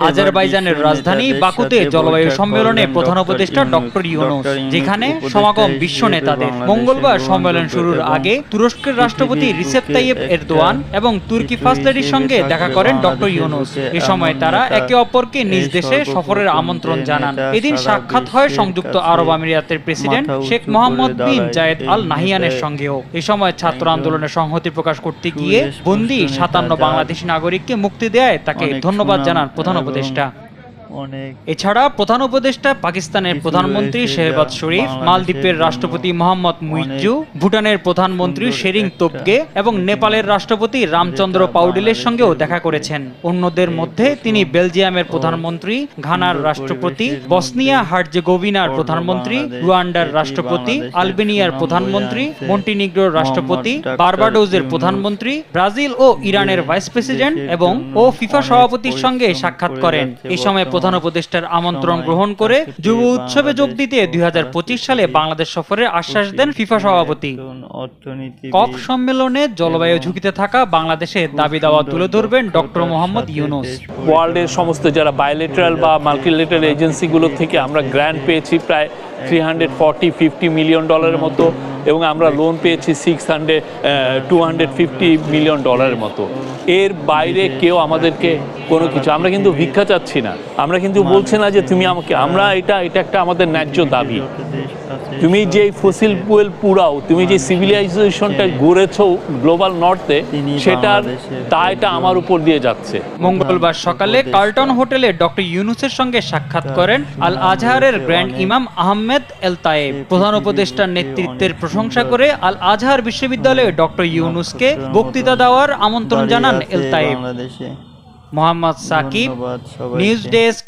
আজারবাইজানের রাজধানী বাকুতে জলবায়ু সম্মেলনে প্রধান উপদেষ্টা ডক্টর ইউনূস, যেখানে সমাগম বিশ্ব নেতাদের। মঙ্গলবার সম্মেলন শুরুর আগে তুরস্কের রাষ্ট্রপতি রিসেপ তাইয়েপ এরদোয়ান এবং তুর্কি ফার্স্ট লেডির সঙ্গে দেখা করেন ডক্টর ইউনূস। এ সময় তারা একে অপরকে নিজ দেশে সফরের আমন্ত্রণ জানান। এদিন সাক্ষাৎ হয় সংযুক্ত আরব আমিরাতের প্রেসিডেন্ট শেখ মোহাম্মদ বিন জায়েদ আল নাহিয়ানের সঙ্গেও। এ সময় ছাত্র আন্দোলনের সংহতি প্রকাশ করতে গিয়ে বন্দী 57 বাংলাদেশি নাগরিককে মুক্তি দেয় তাকে ধন্যবাদ জানান প্রধান উপদেষ্টা। এছাড়া প্রধান উপদেষ্টা পাকিস্তানের প্রধানমন্ত্রী শেহবাজ শরীফ, মালদ্বীপের রাষ্ট্রপতি মোহাম্মদ মুইজ্জু, ভুটানের প্রধানমন্ত্রী শেরিং তোবগে এবং নেপালের রাষ্ট্রপতি রামচন্দ্র পাউডিলের সঙ্গেও দেখা করেছেন। অন্যদের মধ্যে তিনি বেলজিয়ামের প্রধানমন্ত্রী, ঘানার রাষ্ট্রপতি, বসনিয়া হার্জেগোভিনার প্রধানমন্ত্রী, রুয়ান্ডার রাষ্ট্রপতি, আলবেনিয়ার প্রধানমন্ত্রী, মন্টিনিগ্রোর রাষ্ট্রপতি, বার্বাডোজের প্রধানমন্ত্রী, ব্রাজিল ও ইরানের ভাইস প্রেসিডেন্ট এবং ফিফা সভাপতির সঙ্গে সাক্ষাৎ করেন। এ সময় প্রধান উপদেষ্টার আমন্ত্রণ গ্রহণ করে যুব উৎসবে যোগ দিতে 2025 সালে বাংলাদেশ সফরের আশ্বাস দেন ফিফা সভাপতি। কপ সম্মেলনে জলবায়ু ঝুঁকিতে থাকা বাংলাদেশের দাবি দাওয়া তুলে ধরবেন ডক্টর মোহাম্মদ ইউনূস। ওয়ার্ল্ডের সমস্ত যারা বায়োলেটারাল বা মাল্টিলেটারাল এজেন্সিগুলো থেকে আমরা গ্র্যান্ট পেয়েছি প্রায় $340-50 মিলিয়ন মতো, এবং আমরা লোন পেয়েছি $250 মিলিয়ন মতো। এর বাইরে কেউ আমাদেরকে কোনো কিছু, আমরা কিন্তু ভিক্ষা চাচ্ছি না, আমরা কিন্তু বলছি না যে তুমি আমাকে, আমরা এটা একটা আমাদের ন্যায্য দাবি। তুমি যে ফসিল ফুয়েল পুরাও, তুমি যে সিভিলাইজেশনটা গড়েছো গ্লোবাল নর্থে, সেটার দায়টা আমার উপর দিয়ে যাচ্ছে। মঙ্গলবার সকালে কার্লটন হোটেলে ডক্টর ইউনূসের সঙ্গে সাক্ষাৎ করেন আল আজহারের গ্র্যান্ড ইমাম আহমেদ এল তায়েব। প্রধান উপদেষ্টার নেতৃত্বের প্রশংসা করে আল আজহার বিশ্ববিদ্যালয়ে ডক্টর ইউনূসকে বক্তৃতা দেওয়ার আমন্ত্রণ জানান El Tayeb. Mohammad Sakib, news desk.